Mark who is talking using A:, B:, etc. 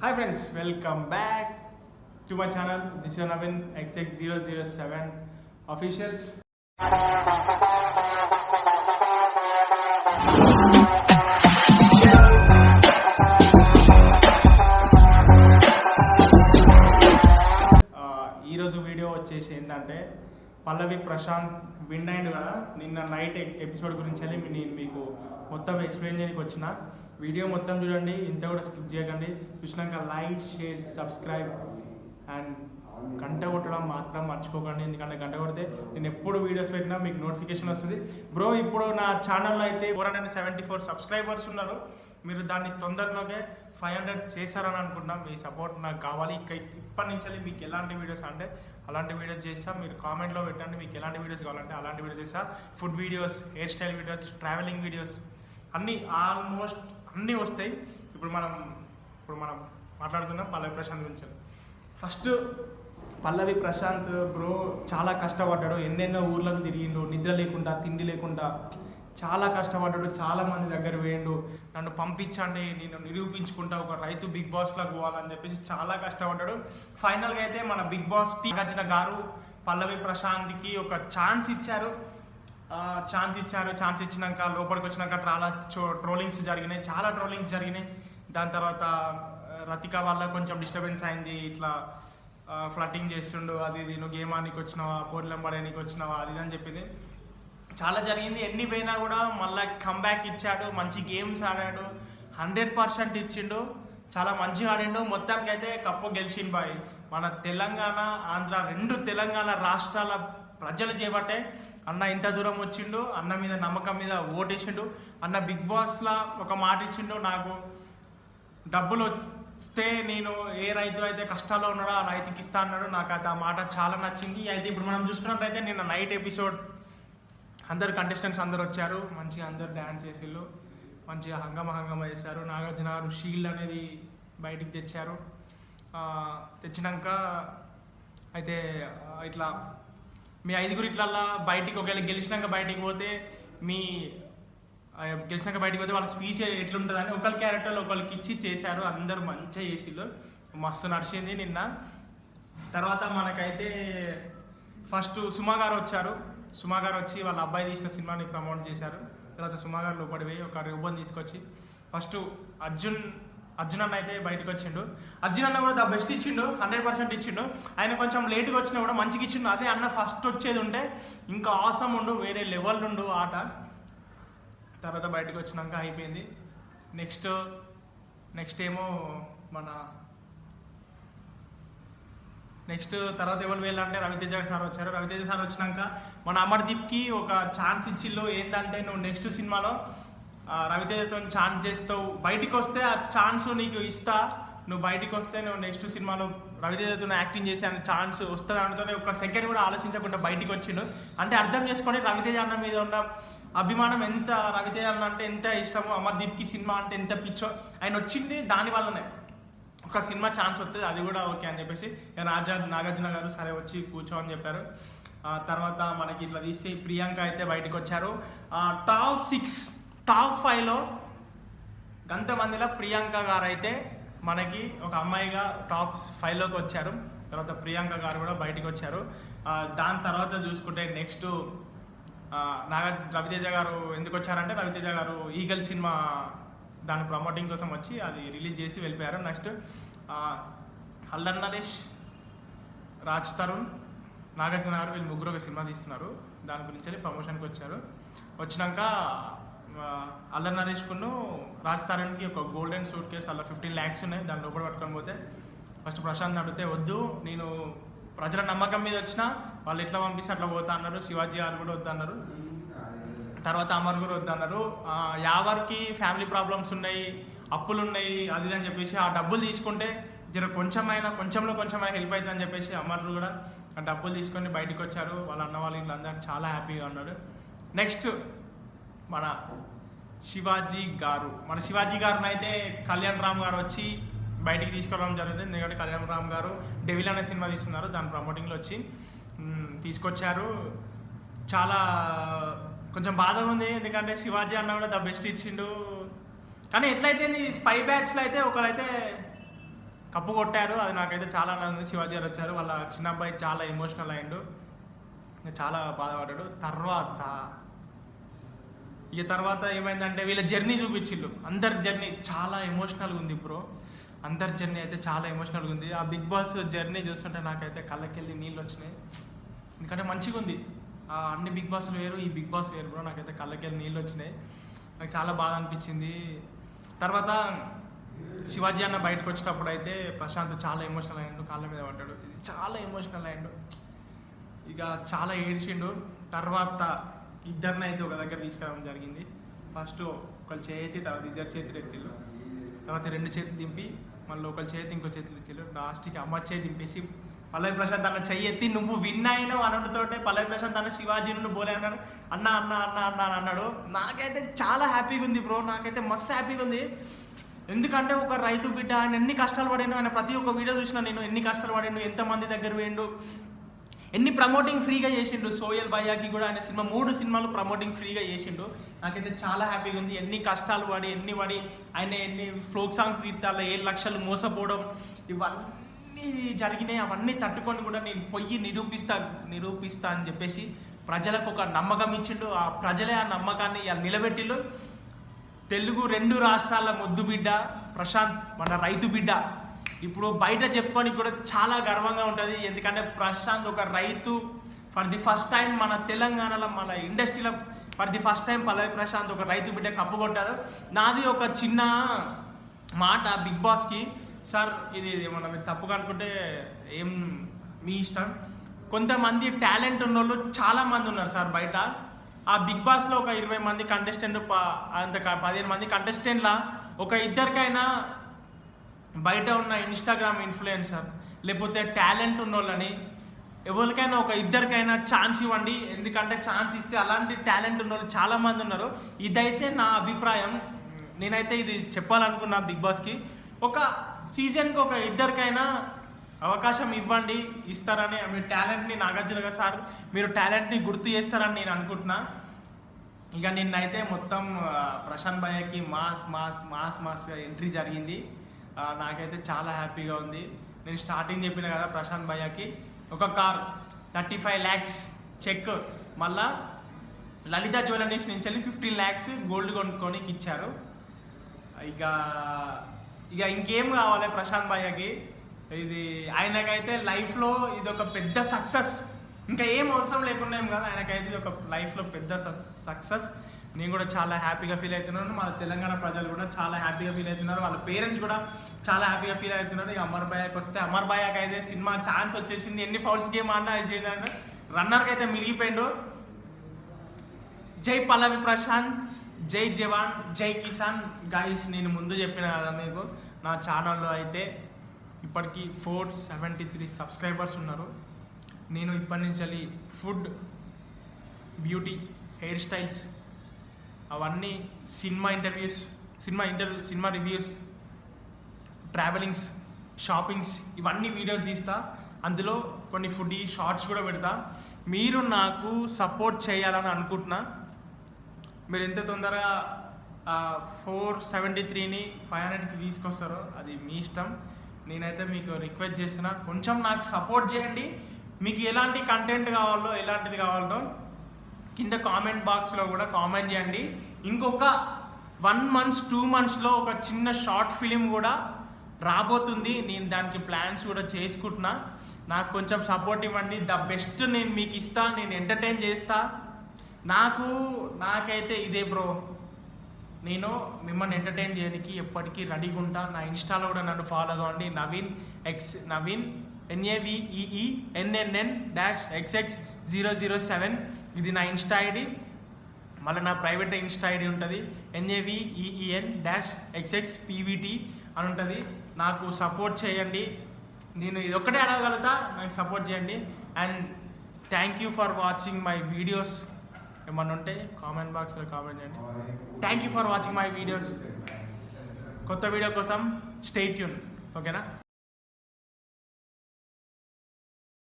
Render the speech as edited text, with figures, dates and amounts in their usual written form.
A: Hi friends, welcome back to my channel. This is Navin XX007 officials. ఈరోజు video వచ్చేసి ఏంటంటే పల్లవి Prashanth win అయింది కదా నిన్న నైట్ ఎపిసోడ్ గురించి నేను మీకు మొత్తం ఎక్స్ప్లెయిన్ చేయడానికి వచ్చిన వీడియో మొత్తం చూడండి, ఇంత కూడా స్కిప్ చేయకండి. చూసినాక లైక్, షేర్, సబ్స్క్రైబ్ అండ్ గంట కొట్టడం మాత్రం మర్చిపోకండి. ఎందుకంటే గంట కొడితే నేను ఎప్పుడు వీడియోస్ పెట్టినా మీకు నోటిఫికేషన్ వస్తుంది. బ్రో ఇప్పుడు నా ఛానల్లో అయితే 474 సబ్స్క్రైబర్స్ ఉన్నారు. మీరు దాన్ని తొందరలోనే 500 చేస్తారని అనుకుంటున్నాం. మీ సపోర్ట్ నాకు కావాలి. ఇప్పటి నుంచి మీకు ఎలాంటి వీడియోస్ అంటే అలాంటి వీడియోస్ చేస్తా. మీరు కామెంట్లో పెట్టండి మీకు ఎలాంటి వీడియోస్ కావాలంటే అలాంటి వీడియోస్ చేస్తా. Food videos, hair style videos, travelling videos అన్నీ ఆల్మోస్ట్ అన్నీ వస్తాయి. ఇప్పుడు మనం మాట్లాడుతున్నాం పల్లవి ప్రశాంత్ గురించి. ఫస్ట్ పల్లవి ప్రశాంత్ బ్రో చాలా కష్టపడ్డాడు. ఎన్నెన్నో ఊర్లకు తిరిగిండు, నిద్ర లేకుండా, తిండి లేకుండా చాలా కష్టపడ్డాడు. చాలా మంది దగ్గర వేయండు, నన్ను పంపించండి, నేను నిరూపించుకుంటా, ఒక రైతు బిగ్ బాస్లోకి పోవాలని చెప్పేసి చాలా కష్టపడ్డాడు. ఫైనల్గా అయితే మన బిగ్ బాస్ నాగార్జున గారు పల్లవి ప్రశాంత్కి ఒక ఛాన్స్ ఇచ్చారు. ఛాన్స్ ఇచ్చినాక లోపలికి వచ్చినాక ట్రోలింగ్స్ జరిగినాయి, చాలా ట్రోలింగ్స్ జరిగినాయి. దాని తర్వాత రతిక వల్ల కొంచెం డిస్టర్బెన్స్ అయింది. ఇట్లా ఫ్లటింగ్ చేస్తుండు, అది ఇది, నువ్వు గేమ్ ఆనికి వచ్చినావా, పోర్లం పడేనికి వచ్చినావా, అది అని చెప్పింది. చాలా జరిగింది. ఎన్ని పోయినా కూడా మళ్ళీ కంబ్యాక్ ఇచ్చాడు. మంచి గేమ్స్ ఆడాడు, 100% ఇచ్చిండు. చాలా మంచిగా ఆడిండు. మొత్తానికి అయితే కప్పు గెలిచిండు బాయ్. మన తెలంగాణ, ఆంధ్ర, 2 తెలంగాణ రాష్ట్రాల ప్రజలు చేపట్టే అన్న ఇంత దూరం వచ్చిండు. అన్న మీద నమ్మకం మీద ఓటేసిండు. అన్న బిగ్ బాస్లా ఒక మాట ఇచ్చిండు, నాకు డబ్బులు వస్తే నేను ఏ రైతు అయితే కష్టాల్లో ఉన్నాడో ఆ రైతుకి ఇస్తా అన్నాడు. నాకు అయితే ఆ మాట చాలా నచ్చింది. అయితే ఇప్పుడు మనం చూసుకున్నట్టయితే నిన్న నైట్ ఎపిసోడ్ అందరు కంటెస్టెంట్స్ అందరు వచ్చారు. మంచిగా అందరు డ్యాన్స్ చేసిళ్ళు, మంచిగా హంగమ చేశారు. నాగార్జున గారు షీల్డ్ అనేది బయటికి తెచ్చారు. తెచ్చినాక అయితే ఇట్లా మీ 5గురు ఇట్లల్లా బయటికి ఒకవేళ గెలిచినాక బయటికి పోతే వాళ్ళ స్పీచ్ ఎట్లుంటుందని ఒకరి క్యారెక్టర్లో ఒకరికి ఇచ్చి చేశారు. అందరూ మంచిగా చేసిళ్ళు, మస్తు నడిచింది నిన్న. తర్వాత మనకైతే ఫస్ట్ సుమా గారు వచ్చారు. సుమా గారు వచ్చి వాళ్ళ అబ్బాయి తీసిన సినిమాని ప్రమోట్ చేశారు. తర్వాత సుమా గారు లోపడి పోయి ఒక రిబ్బన్ తీసుకొచ్చి ఫస్ట్ అర్జున్ అన్న అయితే బయటకు వచ్చిండు. అర్జున్ అన్న కూడా ద బెస్ట్ ఇచ్చిండు, 100% ఇచ్చిండు. ఆయన కొంచెం లేట్గా వచ్చినా కూడా మంచిగా ఇచ్చిండు. అదే అన్న ఫస్ట్ వచ్చేది ఉంటే ఇంకా ఆసమ్ ఉండు, వేరే లెవెల్ ఉండు ఆట. తర్వాత బయటకు వచ్చినాక అయిపోయింది. నెక్స్ట్ ఏమో తర్వాత ఎవరు వెళ్ళాలంటే రవితేజ సార్ వచ్చారు. రవితేజ సార్ వచ్చినాక మన అమర్దీప్కి ఒక ఛాన్స్ ఇచ్చిళ్ళు. ఏంటంటే నువ్వు నెక్స్ట్ సినిమాలో రవితేజతో ఛాన్స్ చేస్తావు, బయటికి వస్తే ఆ ఛాన్స్ నీకు ఇస్తా, నువ్వు బయటికి వస్తే నువ్వు నెక్స్ట్ సినిమాలో రవితేజతో యాక్టింగ్ చేసే ఛాన్స్ వస్తుంది అంటూనే ఒక సెకండ్ కూడా ఆలోచించకుండా బయటికి వచ్చిండు. అంటే అర్థం చేసుకొని రవితేజ అన్న మీద ఉన్న అభిమానం ఎంత, రవితేజ అన్న అంటే ఎంత ఇష్టమో, అమర్దీప్కి సినిమా అంటే ఎంత పిచ్చో. ఆయన వచ్చింది దానివల్లనే. ఒక సినిమా ఛాన్స్ వస్తుంది, అది కూడా ఓకే అని చెప్పేసి నాగార్జున గారు సరే వచ్చి కూర్చో అని చెప్పారు. తర్వాత మనకి ఇట్లా తీసి ప్రియాంక అయితే బయటకు వచ్చారు. టాప్ 5లో గంతమందిలో ప్రియాంక గారు అయితే మనకి ఒక అమ్మాయిగా టాప్ 5లోకి వచ్చారు. తర్వాత ప్రియాంక గారు కూడా బయటకు వచ్చారు. దాని తర్వాత చూసుకుంటే నెక్స్ట్ రవితేజ గారు ఎందుకు వచ్చారంటే రవితేజ గారు ఈగల్ సినిమా దాని ప్రమోటింగ్ కోసం వచ్చి అది రిలీజ్ చేసి వెళ్ళిపోయారు. నెక్స్ట్ అల్లరి నరేష్, రాజ్ తరుణ్, నాగార్జున గారు వీళ్ళు ముగ్గురు ఒక సినిమా తీస్తున్నారు. దాని గురించి ప్రమోషన్కి వచ్చారు. వచ్చినాక అల్లరి నరేష్కును రాజ్ తరుణ్కి ఒక గోల్డెన్ సూట్ కేసు అలా 15 lakhs ఉన్నాయి. దాని లోపల పట్టుకొని పోతే ఫస్ట్ ప్రశాంత్ అడిగితే వద్దు, నేను ప్రజల నమ్మకం మీద వచ్చినా వాళ్ళు ఎట్లా పంపిస్తే అట్లా పోతా అన్నారు. శివాజీ గారు కూడా వద్దన్నారు. తర్వాత అమర్ కూడా వద్దన్నారు. యావర్కి ఫ్యామిలీ ప్రాబ్లమ్స్ ఉన్నాయి, అప్పులు ఉన్నాయి, అది అని చెప్పేసి ఆ డబ్బులు తీసుకుంటే కొంచెంలో కొంచెమైనా హెల్ప్ అవుతుంది అని చెప్పేసి అమర్ కూడా ఆ డబ్బులు తీసుకొని బయటకు వచ్చారు. వాళ్ళ అన్న వాళ్ళు ఇట్లా అందరూ చాలా హ్యాపీగా ఉన్నారు. నెక్స్ట్ మన శివాజీ గారిని అయితే కళ్యాణ్ రామ్ గారు వచ్చి బయటికి తీసుకురావడం జరుగుతుంది. ఎందుకంటే కళ్యాణ్ రామ్ గారు డెవిల్ అనే సినిమా తీస్తున్నారు, దాని ప్రమోటింగ్లో వచ్చి తీసుకొచ్చారు. చాలా కొంచెం బాధగా ఉంది, ఎందుకంటే శివాజీ అన్న కూడా ద బెస్ట్ ఇచ్చిండు. కానీ ఎట్లయితే స్పై బ్యాచ్లో అయితే ఒకరైతే కప్పు కొట్టారు. అది నాకైతే చాలా ఆనందం. శివాజీ గారు వచ్చారు, వాళ్ళ చిన్న అబ్బాయి చాలా ఎమోషనల్ అయ్యిండు, చాలా బాధపడ్డాడు. తర్వాత ఏమైందంటే వీళ్ళ జర్నీ చూపించిండు. అందరి జర్నీ చాలా ఎమోషనల్గా ఉంది బ్రో. అందరి జర్నీ అయితే చాలా ఎమోషనల్గా ఉంది. ఆ బిగ్ బాస్ జర్నీ చూస్తుంటే నాకైతే కళ్ళకెళ్ళి నీళ్ళు వచ్చినాయి. ఎందుకంటే మంచిగా ఉంది. అన్ని బిగ్ బాస్లు వేరు, ఈ బిగ్ బాస్ వేరు బ్రో. నాకైతే కళ్ళకెళ్ళి నీళ్ళు వచ్చినాయి. నాకు చాలా బాధ అనిపించింది. తర్వాత శివాజీ అన్న బయటకు వచ్చేటప్పుడు అయితే ప్రశాంత్ చాలా ఎమోషనల్ అయ్యిండు, కాళ్ళ మీద పడ్డాడు, చాలా ఎమోషనల్ అయ్యిండు, ఇక చాలా ఏడ్చిండు. తర్వాత ఇద్దరిని అయితే ఒక దగ్గర తీసుకురావడం జరిగింది. ఫస్ట్ ఒకళ్ళ చేతి, తర్వాత ఇద్దరు చేతులు ఎత్తిళ్ళు, తర్వాత 2 చేతులు దింపి మళ్ళీ ఒకళ్ళ చేతి ఇంకో చేతులు ఇచ్చిళ్ళు. లాస్ట్కి అమ్మ చేతి దింపేసి పల్లవి ప్రశాంత్ అన్న చెయ్యి ఎత్తి నువ్వు విన్ అయినావు అనడంతోటే పల్లవి ప్రశాంత్ అన్న శివాజీ నుండి బోలే అన్నాడు. అన్న అన్న అన్న అన్న అని అన్నాడు. నాకైతే చాలా హ్యాపీగా ఉంది బ్రో. నాకైతే మస్తు హ్యాపీగా ఉంది. ఎందుకంటే ఒక రైతు బిడ్డ, ఆయన ఎన్ని కష్టాలు పడిండు. ఆయన ప్రతి ఒక్క వీడియో చూసినా నేను, ఎన్ని కష్టాలు పడిండు, ఎంతమంది దగ్గర పోయిండు, ఎన్ని ప్రమోటింగ్ ఫ్రీగా చేసిండు. సోయల్ భయ్యాకి కూడా ఆయన 3 సినిమాలు ప్రమోటింగ్ ఫ్రీగా చేసిండు. నాకైతే చాలా హ్యాపీగా ఉంది. ఎన్ని కష్టాలు పడి ఆయన ఎన్ని ఫోక్ సాంగ్స్ తీర్తాలో 7 లక్షలు మోసపోవడం, ఇవన్నీ జరిగినాయి. అవన్నీ తట్టుకొని కూడా నేను పొయ్యి నిరూపిస్తా అని చెప్పేసి ప్రజలకు ఒక నమ్మకం ఇచ్చిండు. ఆ ప్రజలే ఆ నమ్మకాన్ని నిలబెట్టిండు. తెలుగు 2 రాష్ట్రాల ముద్దు బిడ్డ ప్రశాంత్, మన రైతు బిడ్డ. ఇప్పుడు బయట చెప్పుకోనికి కూడా చాలా గర్వంగా ఉంటుంది. ఎందుకంటే ప్రశాంత్ ఒక రైతు. ఫర్ ది ఫస్ట్ టైం మన తెలంగాణలో, మన ఇండస్ట్రీలో ఫర్ ది ఫస్ట్ టైం పల్లవి ప్రశాంత్ ఒక రైతు బిడ్డ కప్పు కొట్టారు. నాది ఒక చిన్న మాట బిగ్ బాస్కి, సార్ ఇది మనం తప్పుగా అనుకుంటే ఏం మీ ఇష్టం. కొంతమంది టాలెంట్ ఉన్న వాళ్ళు చాలామంది ఉన్నారు సార్ బయట. ఆ బిగ్ బాస్లో ఒక 20 మంది కంటెస్టెంట్, అంత 15 మంది కంటెస్టెంట్లా ఒక ఇద్దరికైనా బయట ఉన్న ఇన్స్టాగ్రామ్ ఇన్ఫ్లుయెన్సర్ లేకపోతే టాలెంట్ ఉన్న వాళ్ళని ఎవరికైనా ఒక ఇద్దరికైనా ఛాన్స్ ఇవ్వండి. ఎందుకంటే ఛాన్స్ ఇస్తే అలాంటి టాలెంట్ ఉన్న వాళ్ళు చాలామంది ఉన్నారు. ఇదైతే నా అభిప్రాయం. నేనైతే ఇది చెప్పాలనుకున్నా బిగ్ బాస్కి. ఒక సీజన్కి ఒక ఇద్దరికైనా అవకాశం ఇవ్వండి, ఇస్తారని మీ టాలెంట్ని. నాగార్జున సార్ మీరు టాలెంట్ని గుర్తు చేస్తారని నేను అనుకుంటున్నా. ఇక నిన్నైతే మొత్తం ప్రశాంత్ భయ్యకి మాస్గా ఎంట్రీ జరిగింది. నాకైతే చాలా హ్యాపీగా ఉంది. నేను స్టార్టింగ్ చెప్పిన కదా ప్రశాంత్ భయ్యకి ఒక కార్ 35 lakhs చెక్, మళ్ళా లలిత జ్యువెలరీస్ నుంచి వెళ్ళి 15 lakhs గోల్డ్ కొనుక్కోనికి ఇచ్చారు. ఇక ఇంకేం కావాలి ప్రశాంత్ భయ్యకి. ఇది ఆయనకైతే లైఫ్లో ఇది ఒక పెద్ద సక్సెస్. ఇంకా ఏం అవసరం లేకుండా ఏం కాదు, ఆయనకైతే ఇది ఒక లైఫ్లో పెద్ద సక్సెస్. నేను కూడా చాలా హ్యాపీగా ఫీల్ అవుతున్నాను. మన తెలంగాణ ప్రజలు కూడా చాలా హ్యాపీగా ఫీల్ అవుతున్నారు. వాళ్ళ పేరెంట్స్ కూడా చాలా హ్యాపీగా ఫీల్ అవుతున్నారు. ఇక అమర్ భయ్యాకి వస్తే, అమర్ భయ్యాకి అయితే సినిమా ఛాన్స్ వచ్చేసింది. ఎన్ని ఫౌల్స్ గేమ్ ఆడినా ఇది చేయాలంటే రన్నర్కి అయితే మిగిలిపోయిండు. జై పల్లవి ప్రశాంత్, జై జవాన్, జై కిసాన్. గైస్ నేను ముందు చెప్పిన కదా మీకు, నా ఛానల్లో అయితే ఇప్పటికీ 473 సబ్స్క్రైబర్స్ ఉన్నారు. నేను ఇప్పటి నుంచి ఫుడ్, బ్యూటీ, హెయిర్ స్టైల్స్, అవన్నీ సినిమా రివ్యూస్, ట్రావెలింగ్స్, షాపింగ్స్, ఇవన్నీ వీడియోస్ తీస్తా. అందులో కొన్ని ఫుడ్ షార్ట్స్ కూడా పెడతా. మీరు నాకు సపోర్ట్ చేయాలని అనుకుంటున్నా. మీరు ఎంత తొందరగా 473ని 500కి తీసుకొస్తారో అది మీ ఇష్టం. నేనైతే మీకు రిక్వెస్ట్ చేస్తున్నా, కొంచెం నాకు సపోర్ట్ చేయండి. మీకు ఎలాంటి కంటెంట్ కావాలో, ఎలాంటిది కావాలో కింద కామెంట్ బాక్స్లో కూడా కామెంట్ చేయండి. ఇంకొక 1 month 2 monthsలో ఒక చిన్న షార్ట్ ఫిలిం కూడా రాబోతుంది. నేను దానికి ప్లాన్స్ కూడా చేసుకుంటున్నా. నాకు కొంచెం సపోర్ట్ ఇవ్వండి. ద బెస్ట్ నేను మీకు ఇస్తా, నేను ఎంటర్టైన్ చేస్తా. నాకైతే ఇదే బ్రో. నేను మిమ్మల్ని ఎంటర్టైన్ చేయడానికి ఎప్పటికీ రెడీగా ఉంటా. నా ఇన్స్టాలో కూడా నన్ను ఫాలో కావండి. నవీన్ NAVEENNN-XX007. ఇది నా ఇన్స్టా ఐడి. మళ్ళీ నా ప్రైవేట్ ఇన్స్టా ఐడి ఉంటుంది, NAVEEN-XXPVT అని ఉంటుంది. నాకు సపోర్ట్ చేయండి. నేను ఇది ఒక్కటే అడగగలుగుతా, నాకు సపోర్ట్ చేయండి. And thank you for watching my videos. ఏమన్నా ఉంటే కామెంట్ బాక్స్లో కామెంట్ చేయండి. Thank you for watching my videos. కొత్త వీడియో కోసం స్టే ట్యూన్, ఓకేనా?